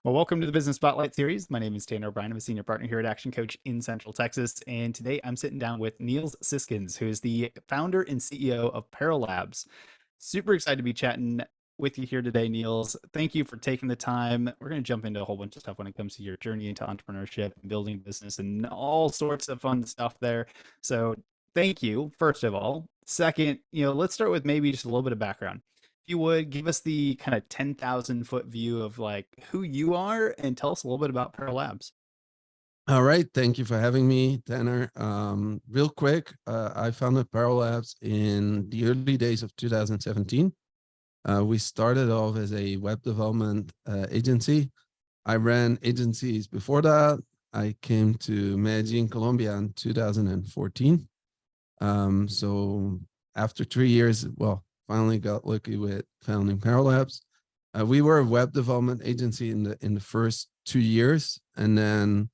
Well, welcome to the Business Spotlight series. My name is Tanner O'Brien. I'm a senior partner here at ActionCOACH in Central Texas. And today I'm sitting down with Niels Siskens, who is the founder and CEO of ParroLabs. Super excited to be chatting with you here today, Niels. Thank you for taking the time. We're going to jump into a whole bunch of stuff when it comes to your journey into entrepreneurship and building business and all sorts of fun stuff there. So thank you, first of all. Second, let's start with maybe just a little bit of background. If you would give us the kind of 10,000 foot view of like who you are and tell us a little bit about ParroLabs. All right. Thank you for having me, Tanner. Real quick, I founded ParroLabs in the early days of 2017. We started off as a web development agency. I ran agencies before that. I came to Medellin, Colombia in 2014. So after 3 years, well, finally got lucky with founding ParroLabs. We were a web development agency in the first 2 years, and then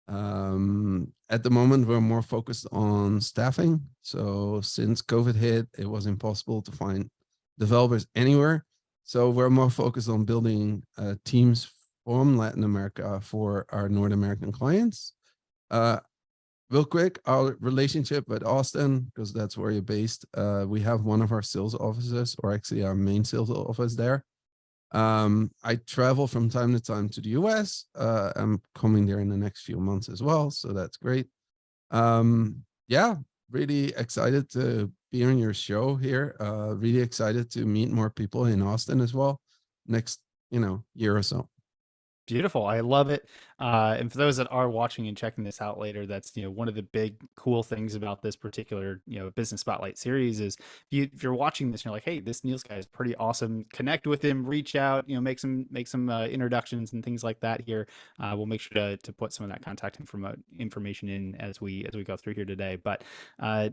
at the moment, we're more focused on staffing. So since COVID hit, it was impossible to find developers anywhere. So we're more focused on building teams from Latin America for our North American clients. Real quick, our relationship with Austin, because that's where you're based. We have one of our sales offices, or actually our main sales office there. I travel from time to time to the US. I'm coming there in the next few months as well, so that's great. Yeah, really excited to be on your show here. Really excited to meet more people in Austin as well next, year or so. Beautiful. I love it. And for those that are watching and checking this out later, that's one of the big cool things about this particular Business Spotlight series is if you're watching this and you're like, hey, this Niels guy is pretty awesome. Connect with him, reach out, make some introductions and things like that here. We'll make sure to put some of that contact information in as we go through here today. But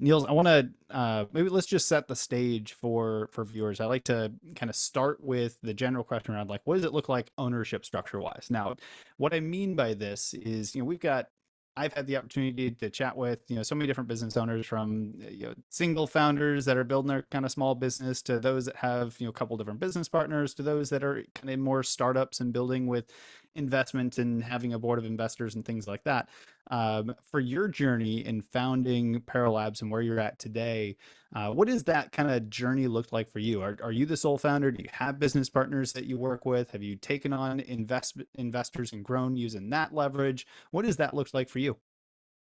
Niels, I want to maybe let's just set the stage for viewers. I like to kind of start with the general question around like, what does it look like ownership structure wise? Now, what I mean by this is, I've had the opportunity to chat with, so many different business owners from, single founders that are building their kind of small business to those that have, a couple different business partners to those that are kind of more startups and building with investment and having a board of investors and things like that. For your journey in founding ParroLabs and where you're at today, what does that kind of journey look like for you? Are you the sole founder? Do you have business partners that you work with? Have you taken on investors and grown using that leverage? What does that look like for you?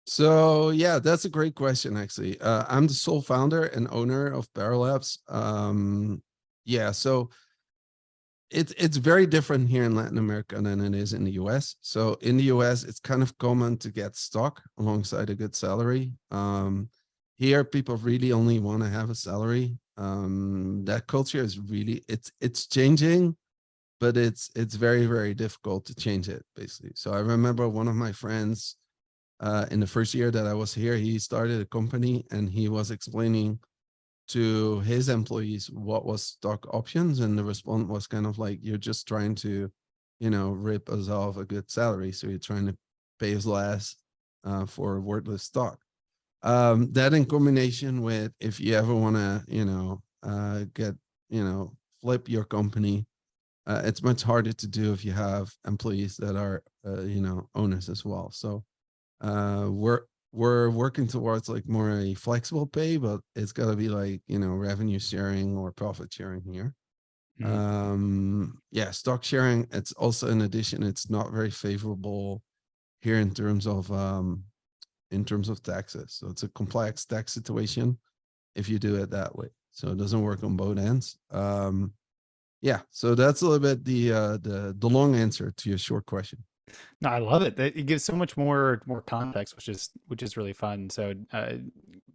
So yeah, that's a great question, actually. I'm the sole founder and owner of ParroLabs. Yeah, so it's very different here in Latin America than it is in the US. So in the US, it's kind of common to get stock alongside a good salary. Here, people really only want to have a salary. That culture is really it's changing, but it's very, very difficult to change it, basically. So I remember one of my friends in the first year that I was here, he started a company and he was explaining to his employees what was stock options, and the response was kind of like, you're just trying to rip us off a good salary, so you're trying to pay us less for worthless stock. That in combination with, if you ever want to get flip your company, it's much harder to do if you have employees that are owners as well. So we're working towards like more a flexible pay, but it's got to be like revenue sharing or profit sharing here. Yeah, stock sharing, it's also, in addition, it's not very favorable here in terms of taxes. So it's a complex tax situation if you do it that way, so it doesn't work on both ends. Yeah, so that's a little bit the long answer to your short question. No, I love it. It gives so much more context, which is really fun. So,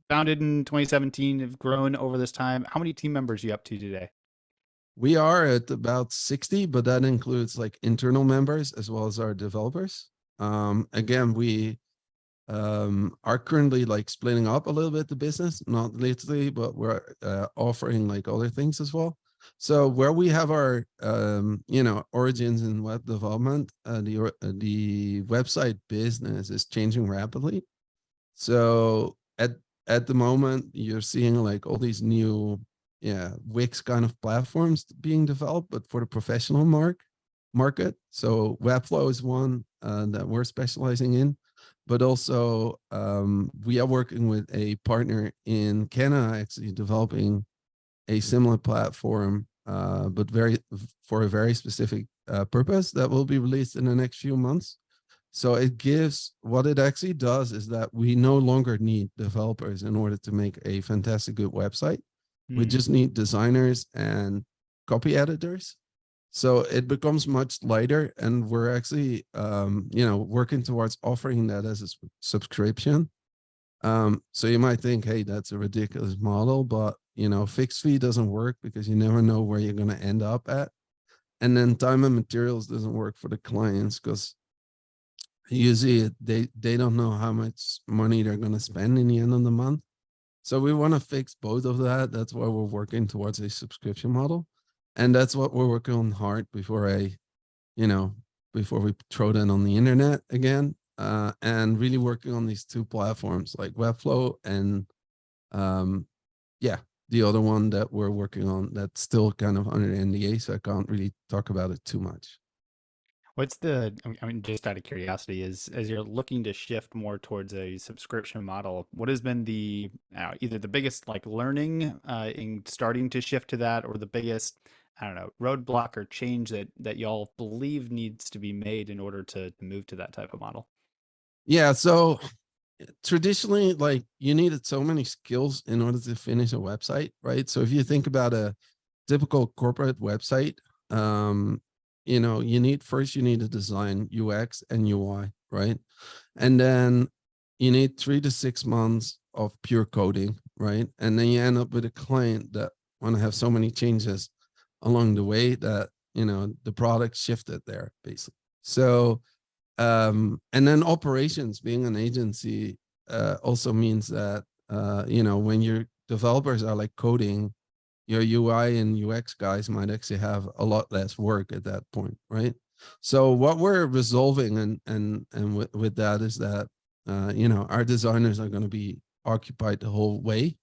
founded in 2017, have grown over this time. How many team members are you up to today? We are at about 60, but that includes like internal members as well as our developers. Again, we are currently like splitting up a little bit the business, not literally, but we're offering like other things as well. So where we have our origins in web development, the website business is changing rapidly. So at the moment, you're seeing like all these new Wix kind of platforms being developed, but for the professional market. So Webflow is one that we're specializing in, but also we are working with a partner in Canada, actually developing a similar platform, but for a very specific purpose that will be released in the next few months. So it gives, what it actually does is that we no longer need developers in order to make a fantastic good website. We Hmm. just need designers and copy editors. So it becomes much lighter, and we're actually, working towards offering that as a subscription. So you might think, hey, that's a ridiculous model, but fixed fee doesn't work because you never know where you're going to end up at. And then time and materials doesn't work for the clients because usually they don't know how much money they're going to spend in the end of the month. So we want to fix both of that. That's why we're working towards a subscription model. And that's what we're working on hard you know, before we throw that on the internet again. And really working on these two platforms like Webflow and um, yeah, the other one that we're working on that's still kind of under NDA, so I can't really talk about it too much. What's the, I mean, just out of curiosity, is as you're looking to shift more towards a subscription model, what has been the either the biggest like learning in starting to shift to that, or the biggest, I don't know, roadblock or change that y'all believe needs to be made in order to move to that type of model? Yeah, so traditionally, like you needed so many skills in order to finish a website, right? So if you think about a typical corporate website, um, you need to design UX and UI, right? And then you need 3 to 6 months of pure coding, right? And then you end up with a client that want to have so many changes along the way that the product shifted there basically. So and then operations, being an agency, also means that when your developers are like coding, your UI and UX guys might actually have a lot less work at that point, right? So what we're resolving and with that is that our designers are going to be occupied the whole way,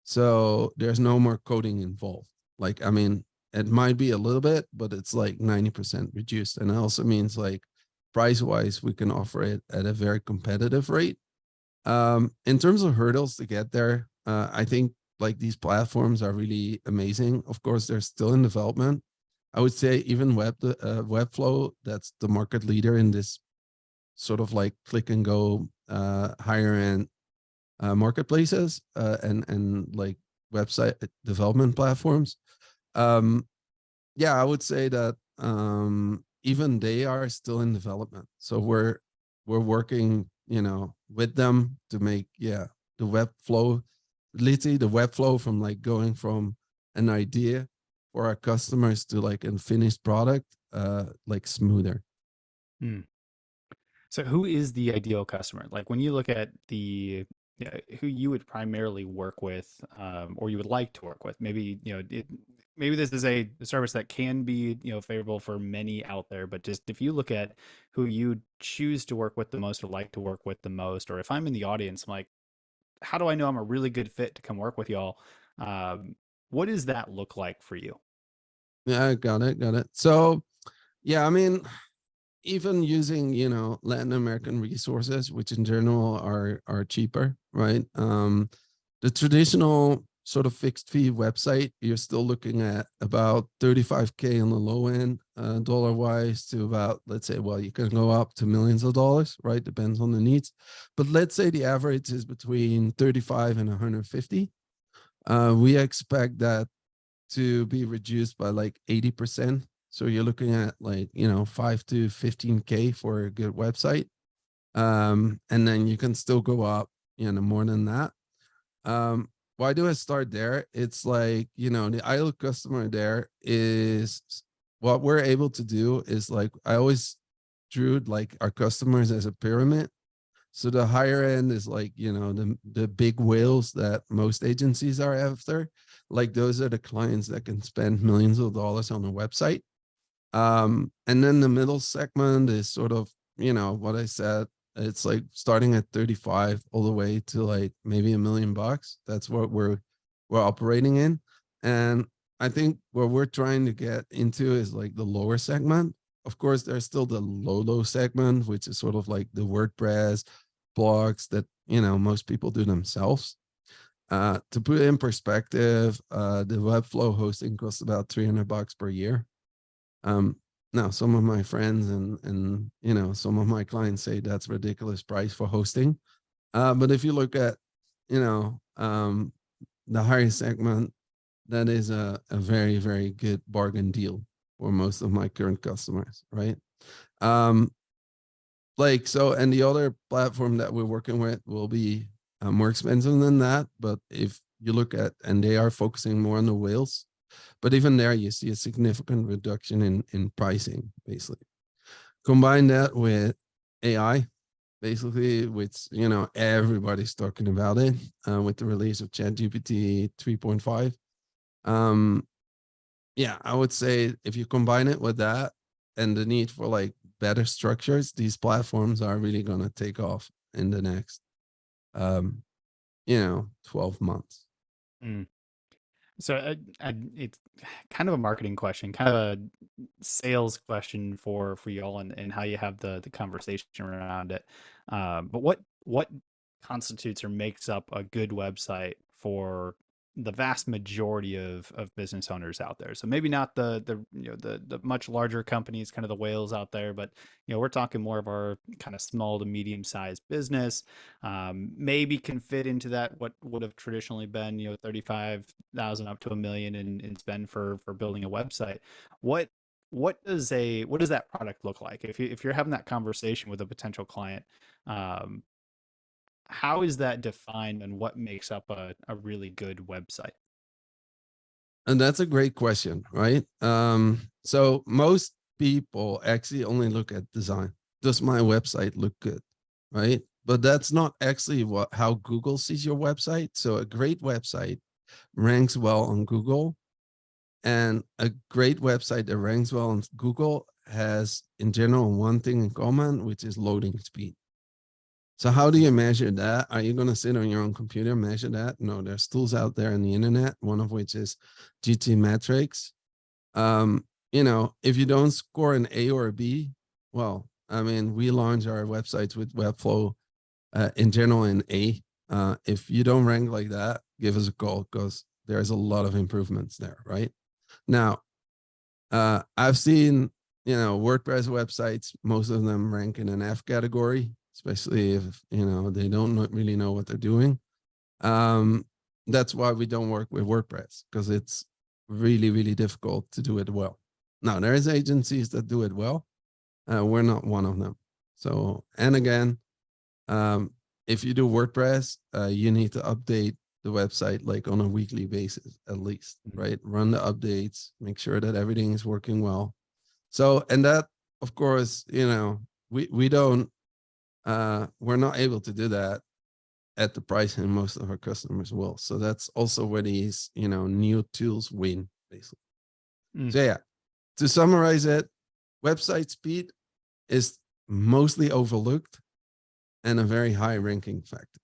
so there's no more coding involved. Like, I mean, it might be a little bit, but it's like 90% reduced. And it also means like price wise, we can offer it at a very competitive rate. In terms of hurdles to get there, I think like these platforms are really amazing. Of course, they're still in development. I would say even Webflow, that's the market leader in this sort of like click and go higher end marketplaces and like website development platforms. Um, yeah, I would say that even they are still in development. So we're working, with them to make the web flow, literally the web flow from like going from an idea for our customers to like a finished product, like smoother. Hmm. So who is the ideal customer? Like when you look at the who you would primarily work with, or you would like to work with, maybe maybe this is a service that can be favorable for many out there, but just if you look at who you choose to work with the most or like to work with the most, or if I'm in the audience, I'm like, how do I know I'm a really good fit to come work with y'all? What does that look like for you? Yeah, got it. So yeah, I mean, even using Latin American resources, which in general are cheaper, right? The traditional sort of fixed fee website, you're still looking at about 35K on the low end, dollar wise, to about, let's say, well, you can go up to millions of dollars, right? Depends on the needs, but let's say the average is between 35 and 150. We expect that to be reduced by like 80%. So you're looking at like, 5 to 15K for a good website. And then you can still go up, more than that. Why do I start there? It's like, the ideal customer there is what we're able to do is like, I always drew like our customers as a pyramid. So the higher end is like, the big whales that most agencies are after. Like those are the clients that can spend millions of dollars on a website. And then the middle segment is sort of, what I said, it's like starting at 35 all the way to like maybe $1 million. That's what we're operating in. And I think what we're trying to get into is like the lower segment Of course, there's still the low segment, which is sort of like the WordPress blogs that, most people do themselves. To put it in perspective, the Webflow hosting costs about $300 per year. Now, some of my friends and some of my clients say that's ridiculous price for hosting. But if you look at, the higher segment, that is a very, very good bargain deal for most of my current customers, right? So, and the other platform that we're working with will be more expensive than that. But if you look at, and they are focusing more on the whales, but even there, you see a significant reduction in pricing, basically. Combine that with AI, basically, which, everybody's talking about it with the release of ChatGPT 3.5. Yeah, I would say if you combine it with that and the need for like better structures, these platforms are really going to take off in the next, 12 months. Mm. So it's kind of a marketing question, kind of a sales question for y'all, and how you have the conversation around it. But what constitutes or makes up a good website for the vast majority of business owners out there? So maybe not the much larger companies, kind of the whales out there, but we're talking more of our kind of small to medium sized business. Maybe can fit into that what would have traditionally been 35,000 up to $1 million in spend for building a website. What does that product look like if you're having that conversation with a potential client? How is that defined, and what makes up a really good website? And that's a great question, right? So most people actually only look at design. Does my website look good, right? But that's not actually how Google sees your website. So a great website ranks well on Google, and a great website that ranks well on Google has, in general, one thing in common, which is loading speed. So how do you measure that? Are you going to sit on your own computer and measure that? No, there's tools out there on the internet, one of which is GTmetrix. If you don't score an A or a B, well, I mean, we launch our websites with Webflow in general in A. If you don't rank like that, give us a call, because there's a lot of improvements there, right? Now, I've seen, WordPress websites, most of them rank in an F category, especially if, they don't really know what they're doing. That's why we don't work with WordPress, because it's really, really difficult to do it well. Now, there's agencies that do it well. We're not one of them. So, and again, if you do WordPress, you need to update the website like on a weekly basis, at least, right? Run the updates, make sure that everything is working well. So, and that, of course, we don't, we're not able to do that at the price and most of our customers will. So that's also where these, new tools win, basically. So yeah, to summarize it, website speed is mostly overlooked and a very high ranking factor.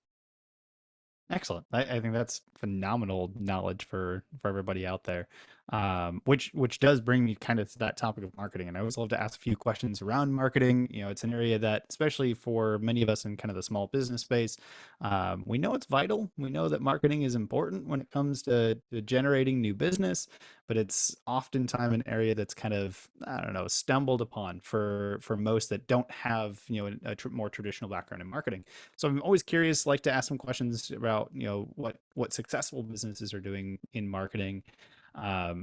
Excellent. I think that's phenomenal knowledge for everybody out there. Which does bring me kind of to that topic of marketing. And I always love to ask a few questions around marketing. It's an area that, especially for many of us in kind of the small business space, we know it's vital. We know that marketing is important when it comes to generating new business, but it's oftentimes an area that's kind of, I don't know, stumbled upon for most that don't have, a more traditional background in marketing. So I'm always curious, like to ask some questions about, what successful businesses are doing in marketing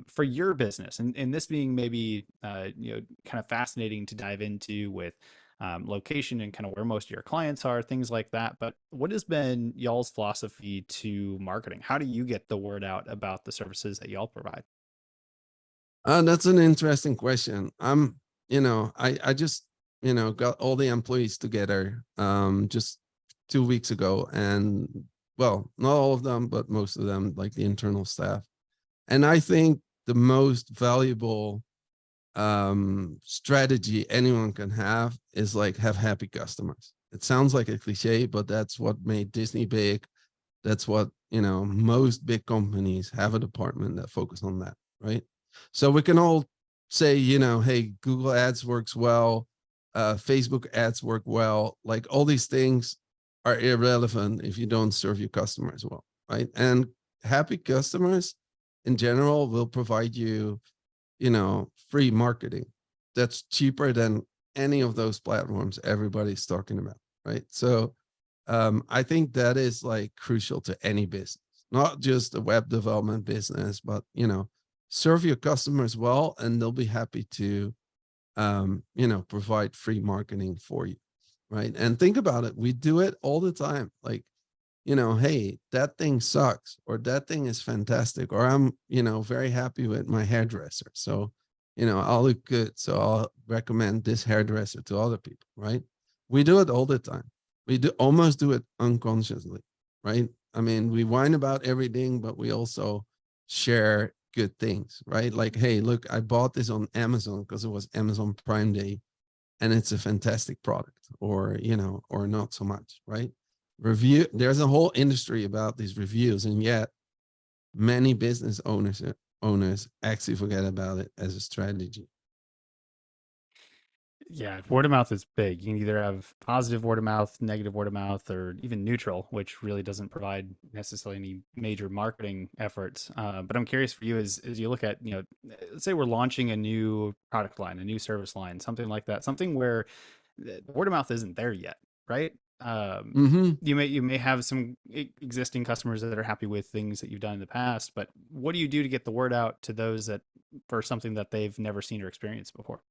for your business, and this being maybe kind of fascinating to dive into with location and kind of where most of your clients are, things like that. But what has been y'all's philosophy to marketing? How do you get the word out about the services that y'all provide? That's an interesting question. I just, got all the employees together just 2 weeks ago, and well, not all of them, but most of them, like the internal staff. And I think the most valuable strategy anyone can have is like have happy customers. It sounds like a cliche, but that's what made Disney big. That's what, most big companies have a department that focus on that, right? So we can all say, hey, Google ads works well, Facebook ads work well, like all these things are irrelevant if you don't serve your customers well, right? And happy customers in general will provide you, free marketing that's cheaper than any of those platforms everybody's talking about, right? So I think that is like crucial to any business, not just a web development business, but serve your customers well, and they'll be happy to provide free marketing for you, right? And think about it, we do it all the time. Like, hey, that thing sucks, or that thing is fantastic, or I'm, very happy with my hairdresser. So, I'll look good. So I'll recommend this hairdresser to other people, right? We do it all the time. We do almost do it unconsciously, right? I mean, we whine about everything, but we also share good things, right? Like, hey, look, I bought this on Amazon because it was Amazon Prime Day and it's a fantastic product, or, or not so much, right? There's a whole industry about these reviews, and yet many business owners actually forget about it as a strategy. Yeah, word of mouth is big. You can either have positive word of mouth, negative word of mouth, or even neutral, which really doesn't provide necessarily any major marketing efforts. But I'm curious for you, as you look at, let's say we're launching a new product line, a new service line, something like that, something where the word of mouth isn't there yet, right? Mm-hmm. You may have some existing customers that are happy with things that you've done in the past, but what do you do to get the word out to those that for something that they've never seen or experienced before?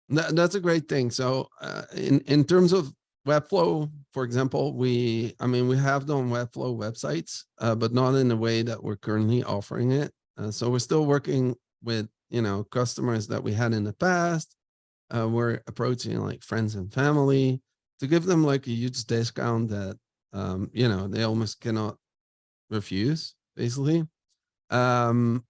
That's a great thing. So in terms of Webflow, for example, we have done Webflow websites, but not in the way that we're currently offering it. So we're still working with customers that we had in the past. We're approaching like friends and family to give them like a huge discount that they almost cannot refuse, basically. Um,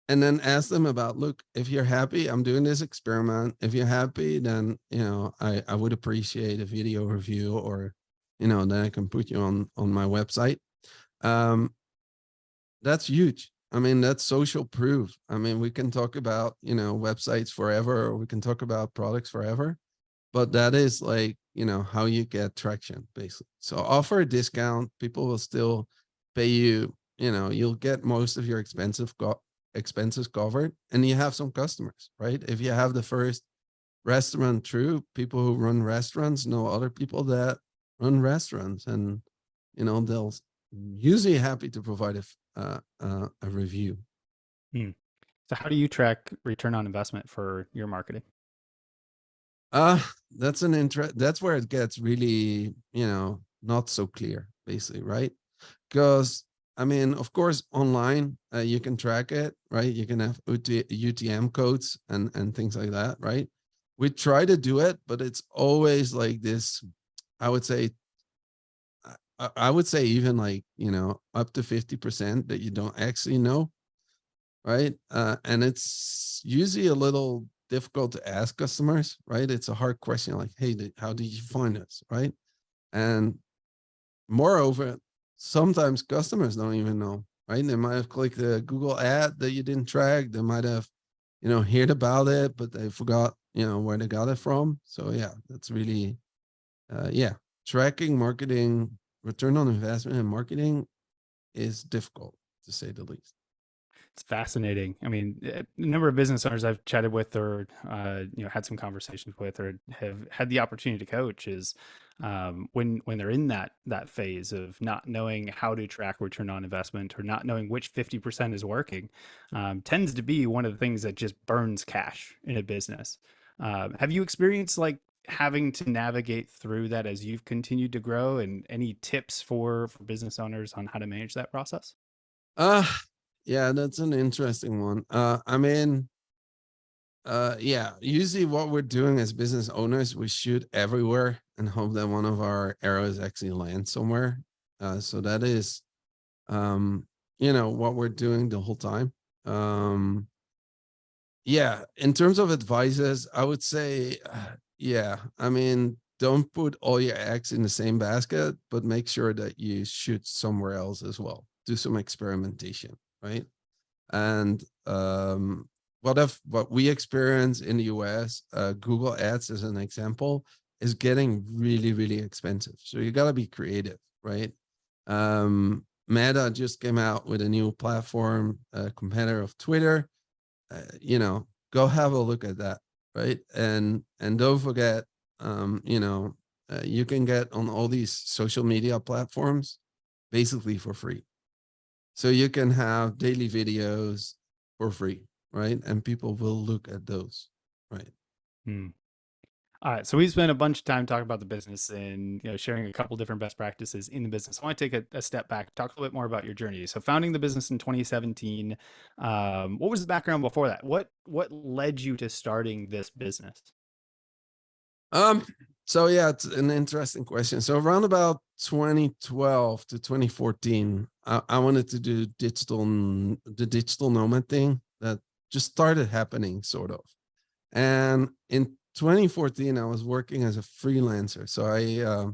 and then ask them about, look, if you're happy, I'm doing this experiment. If you're happy, then I would appreciate a video review, or then I can put you on my website. um that's huge. I mean, that's social proof. I mean, we can talk about websites forever, or we can talk about products forever, but that is like how you get traction, basically. So offer a discount, people will still pay you. You'll get most of your expenses covered, and you have some customers, right? If you have the first restaurant through, people who run restaurants know other people that run restaurants, and they'll usually happy to provide a review. Hmm. So how do you track return on investment for your marketing? uh that's where it gets really not so clear, basically, right? Because I mean, of course, online you can track it, right? You can have UTM codes and things like that, right? We try to do it, but it's always like this. I would say, I would say even like up to 50% that you don't actually know, right? And it's usually a little difficult to ask customers, right? It's a hard question, like, hey, how did you find us, right? And moreover, sometimes customers don't even know, right? They might have clicked a Google ad that you didn't track. They might have, heard about it, but they forgot, where they got it from. So yeah, that's really, yeah, tracking marketing, return on investment in marketing is difficult, to say the least. It's fascinating. I mean, a number of business owners I've chatted with, or had some conversations with, or have had the opportunity to coach, is when they're in that phase of not knowing how to track return on investment, or not knowing which 50% is working, tends to be one of the things that just burns cash in a business. Have you experienced like having to navigate through that as you've continued to grow, and any tips for business owners on how to manage that process? Uh, yeah, that's an interesting one. I mean, yeah, usually what we're doing as business owners, we shoot everywhere and hope that one of our arrows actually lands somewhere. So that is, um, what we're doing the whole time. Um, yeah, in terms of advices, I would say, yeah, I mean, don't put all your eggs in the same basket, but make sure that you shoot somewhere else as well. Do some experimentation, right? And what we experience in the US, Google Ads as an example, is getting really, really expensive. So you got to be creative, right? Meta just came out with a new platform, a competitor of Twitter. Go have a look at that, right? And don't forget, you can get on all these social media platforms basically for free. So you can have daily videos for free, right? And people will look at those, right? Hmm. All right, so we spent a bunch of time talking about the business and sharing a couple different best practices in the business. I want to take a step back, talk a little bit more about your journey. So, founding the business in 2017, what was the background before that? What led you to starting this business? Um, so yeah, it's an interesting question. So around about 2012 to 2014, I wanted to do the digital nomad thing that just started happening, sort of. And in 2014, I was working as a freelancer. So I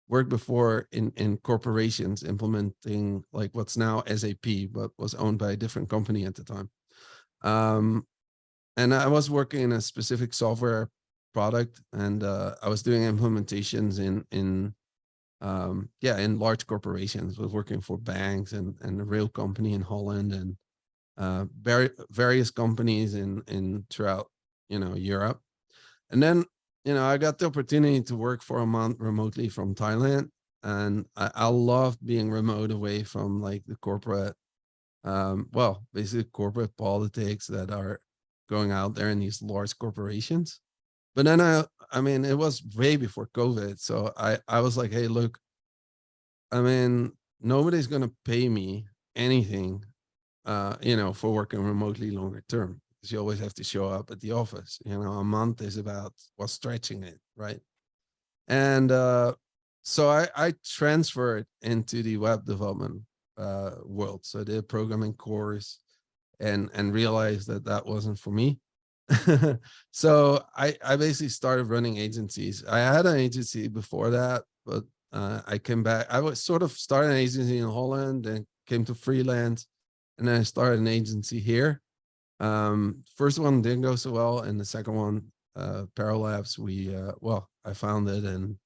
worked before in corporations implementing like what's now SAP, but was owned by a different company at the time. Um, and I was working in a specific software product, and I was doing implementations in large corporations. I was working for banks and a rail company in Holland, and various companies in throughout Europe. And then I got the opportunity to work for a month remotely from Thailand, and I love being remote away from like the corporate, basically corporate politics that are going out there in these large corporations. But then I mean, it was way before COVID, so I was like, hey, look, I mean, nobody's gonna pay me anything, for working remotely longer term, because you always have to show up at the office. A month is about stretching it, right? And so I transferred into the web development world. So I did a programming course and realized that that wasn't for me. So I basically started running agencies. I had an agency before that, but I came back. I was sort of started an agency in Holland and came to freelance, and then I started an agency here. First one didn't go so well, and the second one, ParroLabs, I found it and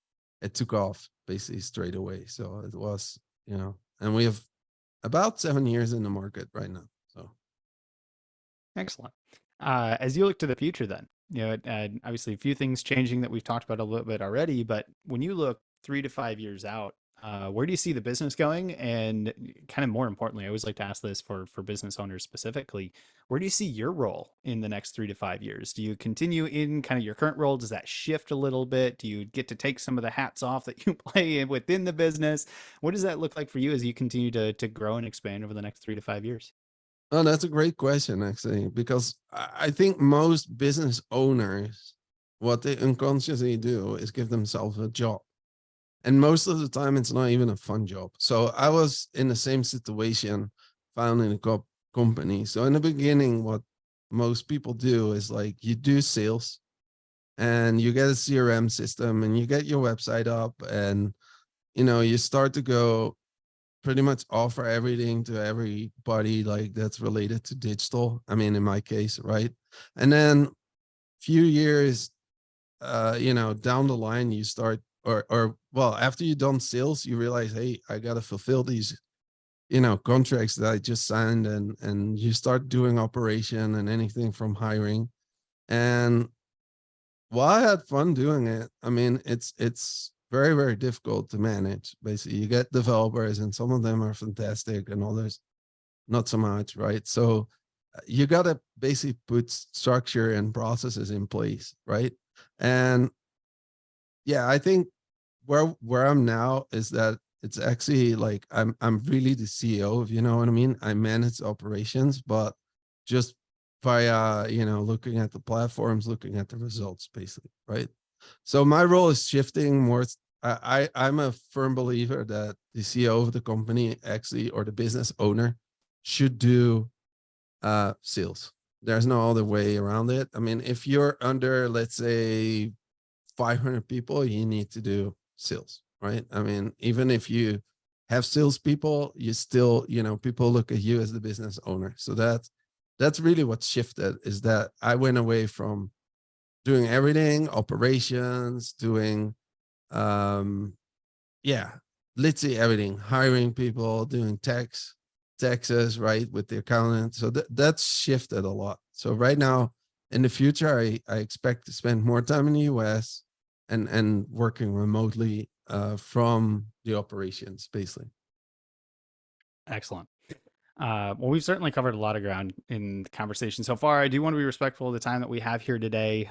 it took off basically straight away. So it was, and we have about 7 years in the market right now. So Excellent. As you look to the future, then, obviously a few things changing that we've talked about a little bit already, but when you look 3 to 5 years out, where do you see the business going? And kind of more importantly, I always like to ask this for business owners specifically, where do you see your role in the next 3 to 5 years? Do you continue in kind of your current role? Does that shift a little bit? Do you get to take some of the hats off that you play within the business? What does that look like for you as you continue to grow and expand over the next 3 to 5 years? oh, that's a great question, actually, because I think most business owners, what they unconsciously do is give themselves a job. And most of the time, it's not even a fun job. So I was in the same situation, founding a company. So in the beginning, what most people do is like you do sales and you get a CRM system and you get your website up, and you start to go pretty much offer everything to everybody like that's related to digital. I mean, in my case, right? And then few years, down the line, you start, or well, after you've done sales, you realize, hey, I got to fulfill these, contracts that I just signed, and you start doing operation and anything from hiring. And while I had fun doing it, I mean, it's very, very difficult to manage. Basically, you get developers, and some of them are fantastic, and others not so much, right? So you got to basically put structure and processes in place, right? And yeah, I think where I'm now is that it's actually like I'm really the CEO, if you know what I mean. I manage operations, but just via looking at the platforms, looking at the results, basically, right? So my role is shifting more. I'm a firm believer that the CEO of the company actually, or the business owner, should do sales. There's no other way around it. I mean, if you're under, let's say, 500 people, you need to do sales, right? I mean, even if you have salespeople, you still, people look at you as the business owner. So that's that's really what shifted, is that I went away from doing everything, operations, doing um yeah, literally everything, hiring people, doing taxes, right, with the accountant. So that's shifted a lot. So right now, in the future, I expect to spend more time in the US and working remotely from the operations, basically. Excellent. Well, we've certainly covered a lot of ground in the conversation so far. I do want to be respectful of the time that we have here today.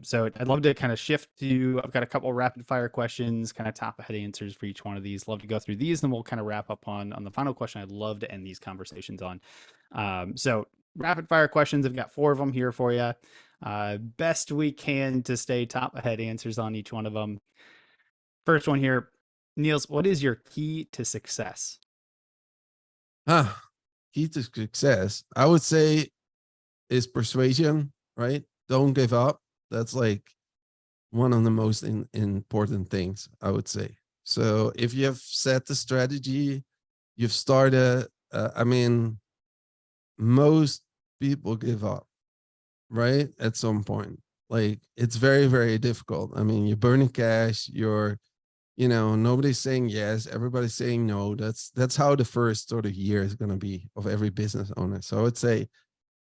So I'd love to kind of shift to, I've got a couple rapid fire questions, kind of top ahead answers for each one of these. Love to go through these, then we'll kind of wrap up on the final question I'd love to end these conversations on. So rapid fire questions, I've got 4 of them here for you. Best we can to stay top ahead answers on each one of them. First one here, Niels, what is your key to success? Ah, key to success, I would say, is persuasion, right? Don't give up. That's like one of the most important things, I would say. So if you have set the strategy, you've started, I mean, most people give up, right? At some point. Like it's very, very difficult. I mean, you're burning cash, nobody's saying yes, everybody's saying no. That's how the first sort of year is gonna be of every business owner. So I would say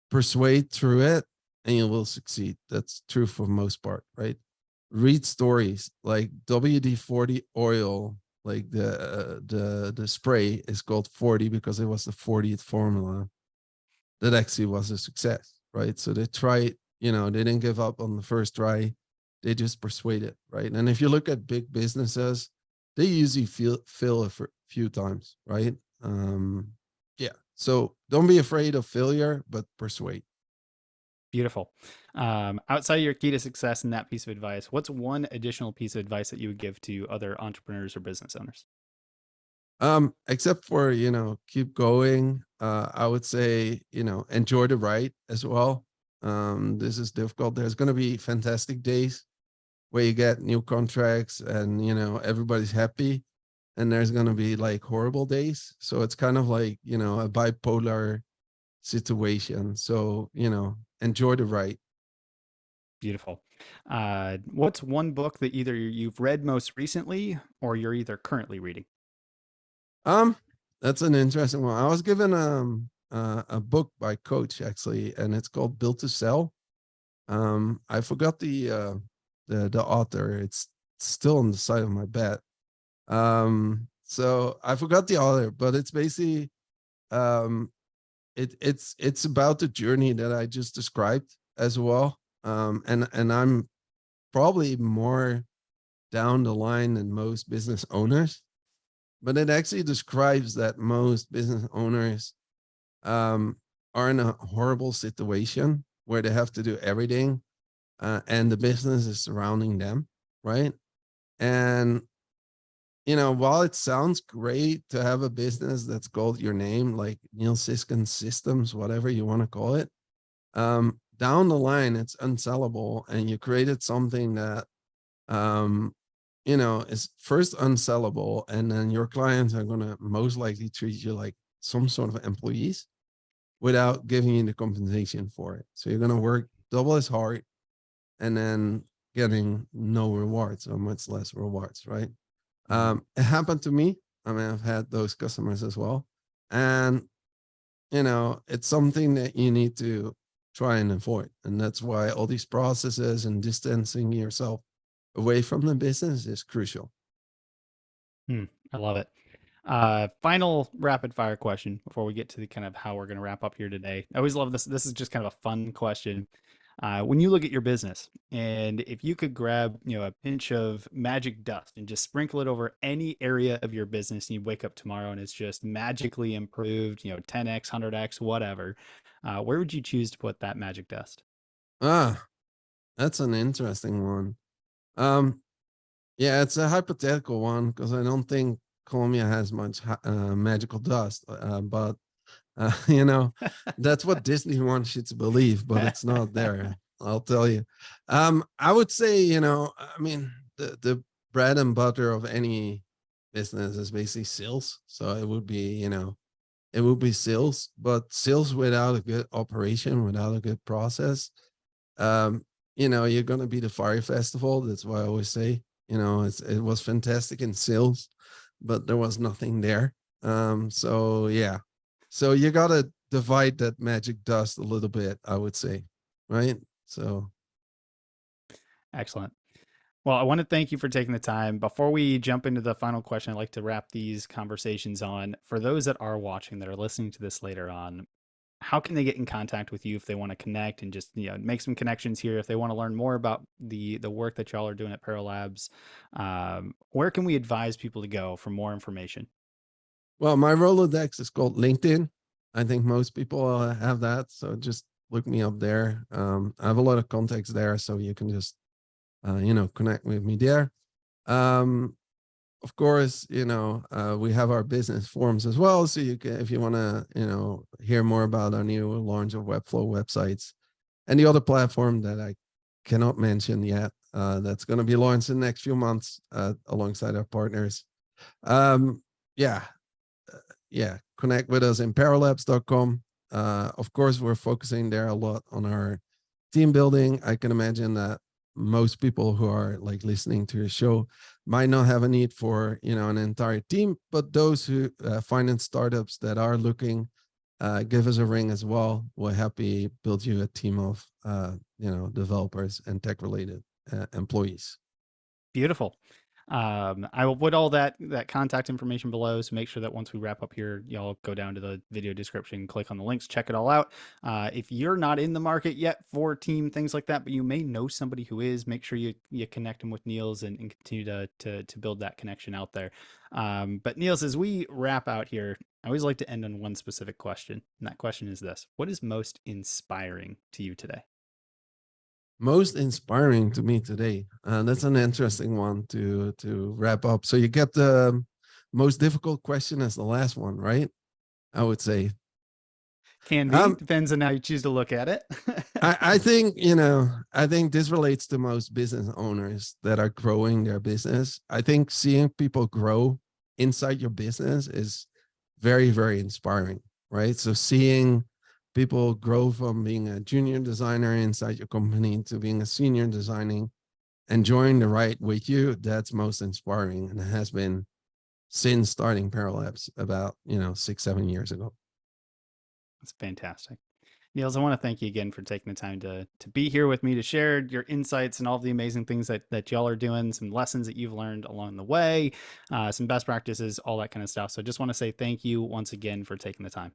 persuade through it and you will succeed. That's true for most part, right? Read stories like WD-40 oil, like the spray is called 40 because it was the 40th formula that actually was a success, right? So they tried, they didn't give up on the first try. They just persuaded, right? And if you look at big businesses, they usually fail a few times, right? Yeah. So don't be afraid of failure, but persuade. Beautiful. Outside of your key to success and that piece of advice, what's one additional piece of advice that you would give to other entrepreneurs or business owners? Except for, keep going. I would say, enjoy the ride as well. This is difficult. There's going to be fantastic days where you get new contracts and, everybody's happy. And there's going to be like horrible days. So it's kind of like, a bipolar situation. So, enjoy the ride. Beautiful. What's one book that either you've read most recently or you're either currently reading? Um, that's an interesting one. I was given a book by Coach actually, and it's called Built to Sell. I forgot the author. It's still on the side of my bed. So I forgot the author, but it's basically um it's about the journey that I just described as well. And I'm probably more down the line than most business owners, but it actually describes that most business owners um, are in a horrible situation where they have to do everything, and the business is surrounding them, right? And while it sounds great to have a business that's called your name, like Niels Siskens Systems, whatever you want to call it, down the line it's unsellable, and you created something that um, is first unsellable, and then your clients are going to most likely treat you like some sort of employees without giving you the compensation for it. So you're going to work double as hard and then getting no rewards or much less rewards, right? Mhm. It happened to me. I mean, I've had those customers as well. And, it's something that you need to try and avoid. And that's why all these processes and distancing yourself away from the business is crucial. I love it. Final rapid fire question before we get to the kind of how we're going to wrap up here today. I always love this. This is just kind of a fun question. When you look at your business, and if you could grab, a pinch of magic dust and just sprinkle it over any area of your business, and you wake up tomorrow and it's just magically improved, 10x, 100x, whatever, where would you choose to put that magic dust? Ah, that's an interesting one. Um, yeah, it's a hypothetical one because I don't think Colombia has much magical dust. But you know, that's what Disney wants you to believe, but it's not there. I'll tell you. I would say, I mean, the bread and butter of any business is basically sales. So it would be, it would be sales, but sales without a good operation, without a good process, um, you're going to be the fire festival. That's why I always say, it was fantastic in sales, but there was nothing there. So yeah, so you got to divide that magic dust a little bit, I would say, right? So Excellent. Well, I want to thank you for taking the time. Before we jump into the final question, I'd like to wrap these conversations on. For those that are watching, that are listening to this later on, how can they get in contact with you if they want to connect and just make some connections here? If they want to learn more about the work that y'all are doing at ParroLabs, where can we advise people to go for more information? well, my Rolodex is called LinkedIn. I think most people have that, so just look me up there. I have a lot of contacts there, so you can just connect with me there. Um, of course, we have our business forums as well. So you can, if you want to, hear more about our new launch of Webflow websites and the other platform that I cannot mention yet, that's going to be launched in the next few months alongside our partners. Um, yeah, connect with us in ParroLabs.com. Of course, we're focusing there a lot on our team building. I can imagine that most people who are like listening to your show might not have a need for an entire team, but those who finance startups that are looking, give us a ring as well. We're happy build you a team of developers and tech related employees. Beautiful. I will put all that contact information below. So make sure that once we wrap up here, y'all go down to the video description, click on the links, check it all out. If you're not in the market yet for team things like that, but you may know somebody who is, make sure you connect them with Niels and continue to build that connection out there. But Niels, as we wrap out here, I always like to end on one specific question, and that question is this: what is most inspiring to you today? Most inspiring to me today. That's an interesting one to wrap up. So you get the most difficult question as the last one, right? I would say. Can be, Um, depends on how you choose to look at it. I think I think this relates to most business owners that are growing their business. I think seeing people grow inside your business is very, very inspiring, right? So seeing people grow from being a junior designer inside your company to being a senior designing, enjoying the ride with you, that's most inspiring, and it has been since starting ParroLabs about 6-7 years ago. That's fantastic. Niels, I want to thank you again for taking the time to be here with me to share your insights and all the amazing things that y'all are doing, some lessons that you've learned along the way, some best practices, all that kind of stuff. So just want to say thank you once again for taking the time.